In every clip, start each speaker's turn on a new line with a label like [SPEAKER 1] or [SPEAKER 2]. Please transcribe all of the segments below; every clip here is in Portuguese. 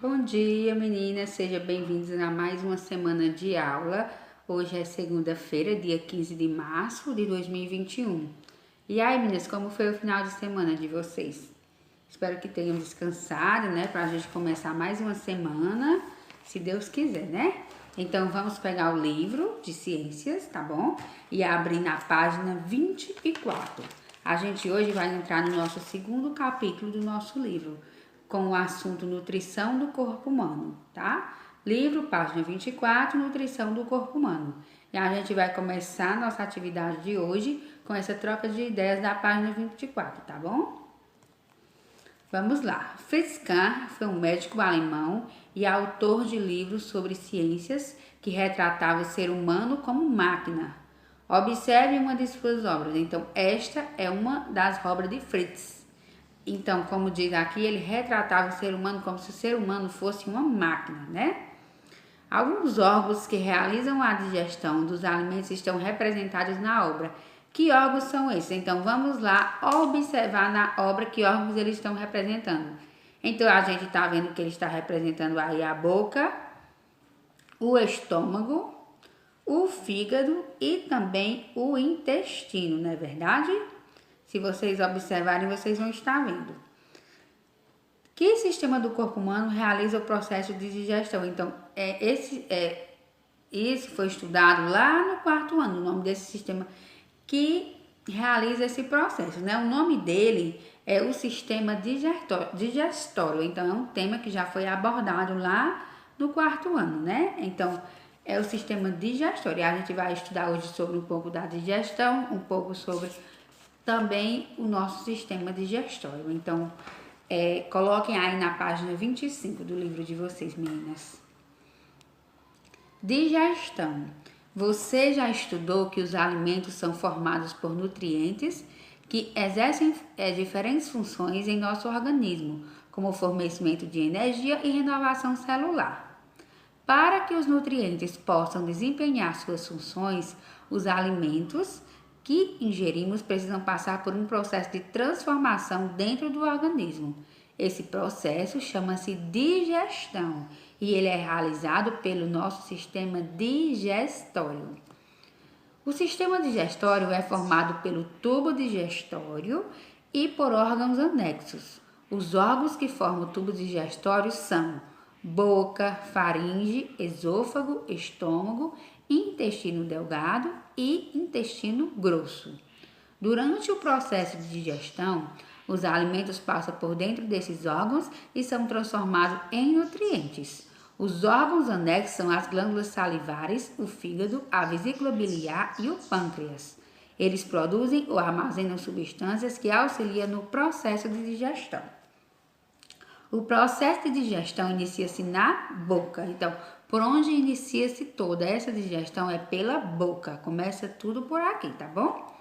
[SPEAKER 1] Bom dia, meninas, sejam bem-vindos a mais uma semana de aula. Hoje é segunda-feira, dia 15 de março de 2021. E aí, meninas, como foi o final de semana de vocês? Espero que tenham descansado, né, pra gente começar mais uma semana, se Deus quiser, né? Então, vamos pegar o livro de ciências, tá bom? E abrir na página 24. A gente hoje vai entrar no nosso segundo capítulo do nosso livro, com o assunto nutrição do corpo humano, tá? Livro, página 24, nutrição do corpo humano. E a gente vai começar a nossa atividade de hoje com essa troca de ideias da página 24, tá bom? Vamos lá. Fritz Kahn foi um médico alemão e autor de livros sobre ciências que retratava o ser humano como máquina. Observe uma de suas obras. Então, esta é uma das obras de Fritz. Então, como diz aqui, ele retratava o ser humano como se o ser humano fosse uma máquina, né? Alguns órgãos que realizam a digestão dos alimentos estão representados na obra. Que órgãos são esses? Então, vamos lá observar na obra que órgãos eles estão representando. Então, a gente está vendo que ele está representando aí a boca, o estômago, o fígado e também o intestino, não é verdade? Se vocês observarem, vocês vão estar vendo. Que sistema do corpo humano realiza o processo de digestão? Então, esse foi estudado lá no quarto ano, o nome desse sistema que realiza esse processo, né? O nome dele é o sistema digestório. Então, é um tema que já foi abordado lá no quarto ano, né? Então, é o sistema digestório. A gente vai estudar hoje sobre um pouco da digestão, um pouco sobre também o nosso sistema digestório. Então, coloquem aí na página 25 do livro de vocês, meninas. Digestão. Você já estudou que os alimentos são formados por nutrientes que exercem diferentes funções em nosso organismo, como o fornecimento de energia e renovação celular. Para que os nutrientes possam desempenhar suas funções, os alimentos que ingerimos precisam passar por um processo de transformação dentro do organismo. Esse processo chama-se digestão e ele é realizado pelo nosso sistema digestório. O sistema digestório é formado pelo tubo digestório e por órgãos anexos. Os órgãos que formam o tubo digestório são boca, faringe, esôfago, estômago, intestino delgado e intestino grosso. Durante o processo de digestão, os alimentos passam por dentro desses órgãos e são transformados em nutrientes. Os órgãos anexos são as glândulas salivares, o fígado, a vesícula biliar e o pâncreas. Eles produzem ou armazenam substâncias que auxiliam no processo de digestão. O processo de digestão inicia-se na boca. Então, por onde inicia-se toda essa digestão é pela boca. Começa tudo por aqui, tá bom?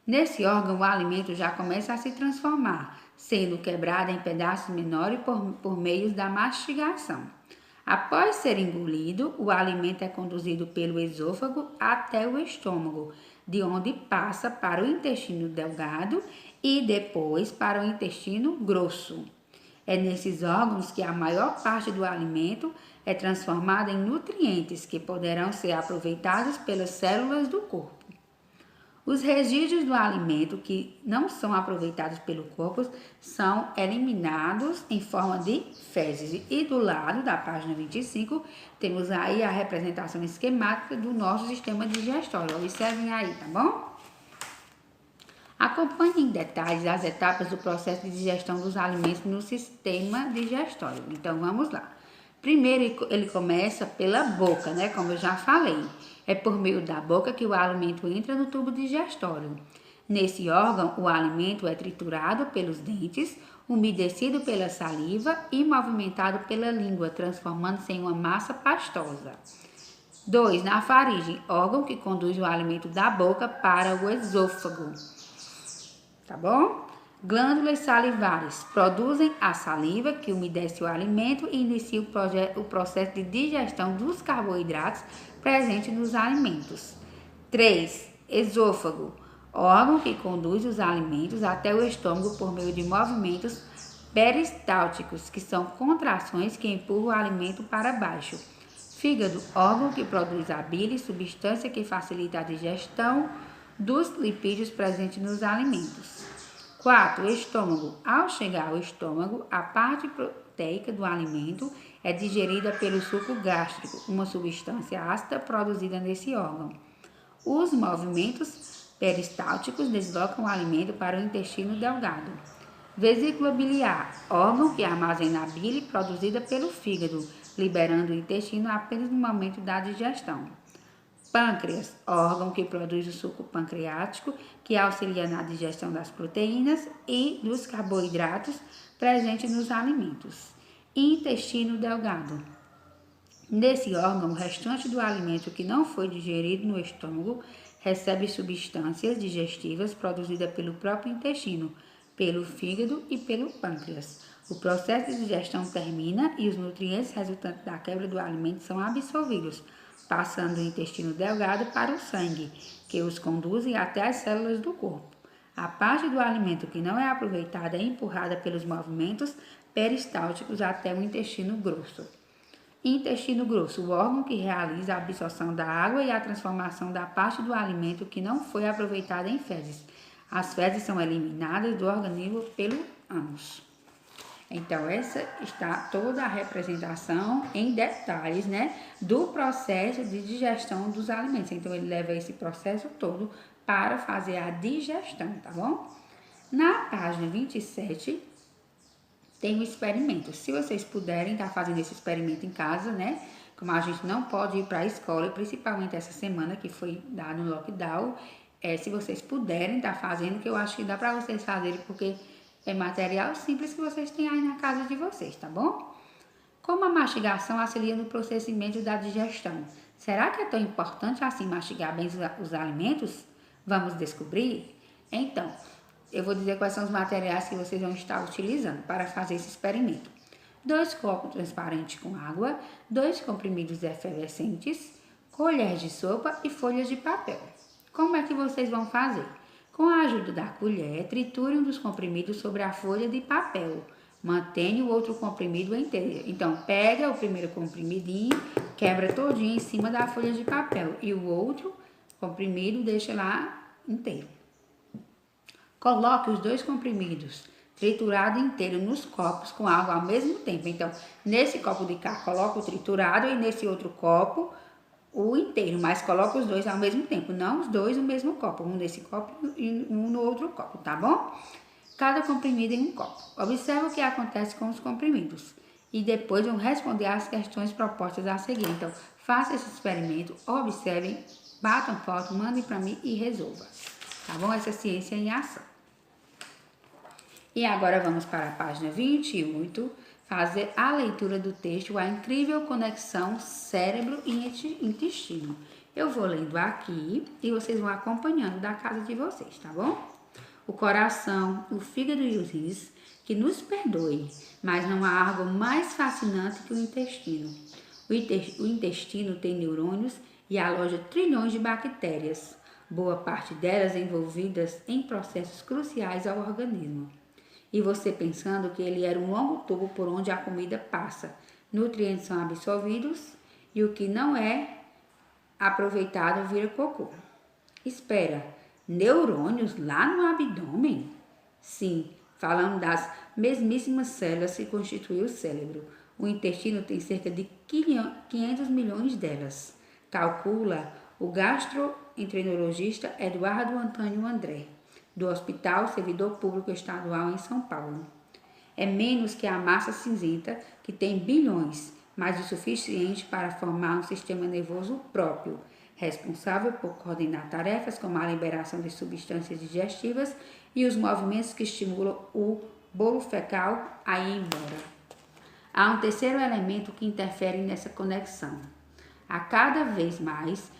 [SPEAKER 1] Nesse órgão, o alimento já começa a se transformar, sendo quebrado em pedaços menores por meio da mastigação. Após ser engolido, o alimento é conduzido pelo esôfago até o estômago, de onde passa para o intestino delgado e depois para o intestino grosso. É nesses órgãos que a maior parte do alimento é transformada em nutrientes que poderão ser aproveitados pelas células do corpo. Os resíduos do alimento que não são aproveitados pelo corpo são eliminados em forma de fezes. E do lado da página 25, temos aí a representação esquemática do nosso sistema digestório. Observem aí, tá bom? Acompanhe em detalhes as etapas do processo de digestão dos alimentos no sistema digestório. Então, vamos lá. Primeiro, ele começa pela boca, né? Como eu já falei. É por meio da boca que o alimento entra no tubo digestório. Nesse órgão, o alimento é triturado pelos dentes, umedecido pela saliva e movimentado pela língua, transformando-se em uma massa pastosa. 2. Na faringe, órgão que conduz o alimento da boca para o esôfago. Tá bom? Glândulas salivares produzem a saliva que umedece o alimento e inicia o processo de digestão dos carboidratos presentes nos alimentos. 3. Esôfago, órgão que conduz os alimentos até o estômago por meio de movimentos Peristálticos, que são contrações que empurram o alimento para baixo. Fígado, órgão que produz a bile, substância que facilita a digestão dos lipídios presentes nos alimentos. 4. Estômago. Ao chegar ao estômago, a parte proteica do alimento é digerida pelo suco gástrico, uma substância ácida produzida nesse órgão. Os movimentos peristálticos deslocam o alimento para o intestino delgado. Vesícula biliar, órgão que armazena a bile produzida pelo fígado, liberando o intestino apenas no momento da digestão. Pâncreas, órgão que produz o suco pancreático, que auxilia na digestão das proteínas e dos carboidratos presentes nos alimentos. Intestino delgado. Nesse órgão, o restante do alimento que não foi digerido no estômago recebe substâncias digestivas produzidas pelo próprio intestino, pelo fígado e pelo pâncreas. O processo de digestão termina e os nutrientes resultantes da quebra do alimento são absorvidos, passando do intestino delgado para o sangue, que os conduzem até as células do corpo. A parte do alimento que não é aproveitada é empurrada pelos movimentos peristálticos até o intestino grosso. Intestino grosso, o órgão que realiza a absorção da água e a transformação da parte do alimento que não foi aproveitada em fezes. As fezes são eliminadas do organismo pelo ânus. Então, essa está toda a representação em detalhes, do processo de digestão dos alimentos. Então, ele leva esse processo todo para fazer a digestão, tá bom? Na página 27, tem um experimento. Se vocês puderem estar fazendo esse experimento em casa, como a gente não pode ir para a escola, principalmente essa semana que foi dado um lockdown, se vocês puderem estar fazendo, que eu acho que dá para vocês fazerem, porque é material simples que vocês têm aí na casa de vocês, tá bom? Como a mastigação auxilia no processamento da digestão? Será que é tão importante assim mastigar bem os alimentos? Vamos descobrir? Então, eu vou dizer quais são os materiais que vocês vão estar utilizando para fazer esse experimento. 2 copos transparentes com água, 2 comprimidos efervescentes, colheres de sopa e folhas de papel. Como é que vocês vão fazer? Com a ajuda da colher, triture um dos comprimidos sobre a folha de papel. Mantenha o outro comprimido inteiro. Então, pega o primeiro comprimidinho, quebra todinho em cima da folha de papel. E o outro comprimido deixa lá inteiro. Coloque os 2 comprimidos triturados inteiro nos copos com água ao mesmo tempo. Então, nesse copo de cá, coloca o triturado e nesse outro copo o inteiro, mas coloca os 2 ao mesmo tempo, não os 2 no mesmo copo, um nesse copo e um no outro copo, tá bom? Cada comprimido em um copo. Observe o que acontece com os comprimidos e depois vão responder às questões propostas a seguir. Então, faça esse experimento, observem, batam foto, mandem para mim e resolva, tá bom? Essa é ciência em ação. E agora vamos para a página 28, fazer a leitura do texto, a incrível conexão cérebro e intestino. Eu vou lendo aqui e vocês vão acompanhando da casa de vocês, tá bom? O coração, o fígado e os rins, que nos perdoe, mas não há algo mais fascinante que o intestino. O intestino tem neurônios e aloja trilhões de bactérias, boa parte delas envolvidas em processos cruciais ao organismo. E você pensando que ele era um longo tubo por onde a comida passa. Nutrientes são absorvidos e o que não é aproveitado vira cocô. Espera, neurônios lá no abdômen? Sim, falando das mesmíssimas células que constituem o cérebro. O intestino tem cerca de 500 milhões delas. Calcula o gastroenterologista Eduardo Antônio André, do Hospital Servidor Público Estadual em São Paulo. É menos que a massa cinzenta, que tem bilhões, mas o suficiente para formar um sistema nervoso próprio, responsável por coordenar tarefas como a liberação de substâncias digestivas e os movimentos que estimulam o bolo fecal a ir embora. Há um terceiro elemento que interfere nessa conexão. A cada vez mais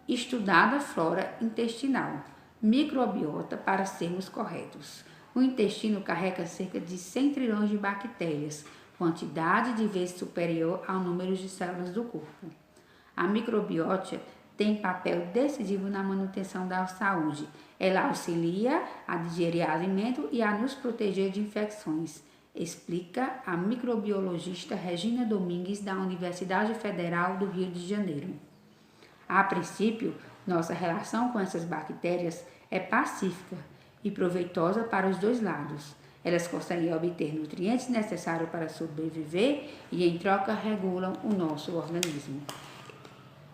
[SPEAKER 1] estudada a flora intestinal, microbiota para sermos corretos. O intestino carrega cerca de 100 trilhões de bactérias, quantidade de vezes superior ao número de células do corpo. A microbiota tem papel decisivo na manutenção da saúde. Ela auxilia a digerir alimento e a nos proteger de infecções. explica a microbiologista Regina Domingues, da Universidade Federal do Rio de Janeiro. A princípio, nossa relação com essas bactérias é pacífica e proveitosa para os dois lados. Elas conseguem obter nutrientes necessários para sobreviver e, em troca, regulam o nosso organismo.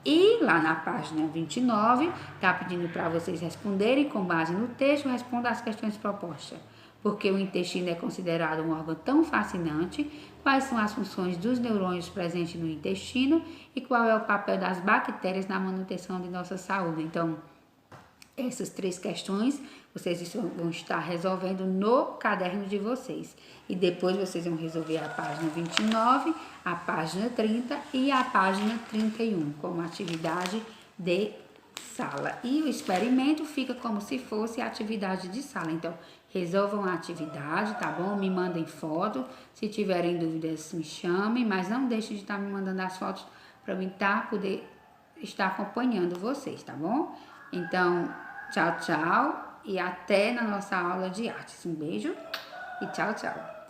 [SPEAKER 1] E lá na página 29, está pedindo para vocês responderem com base no texto, responda as questões propostas. Porque o intestino é considerado um órgão tão fascinante? Quais são as funções dos neurônios presentes no intestino? E qual é o papel das bactérias na manutenção de nossa saúde? Então, essas 3 questões vocês vão estar resolvendo no caderno de vocês. E depois vocês vão resolver a página 29, a página 30 e a página 31, como atividade de sala. E o experimento fica como se fosse atividade de sala. Então, resolvam a atividade, tá bom? Me mandem foto. Se tiverem dúvidas, me chamem, mas não deixem de estar me mandando as fotos para eu poder estar acompanhando vocês, tá bom? Então, tchau, tchau e até na nossa aula de artes. Um beijo e tchau, tchau.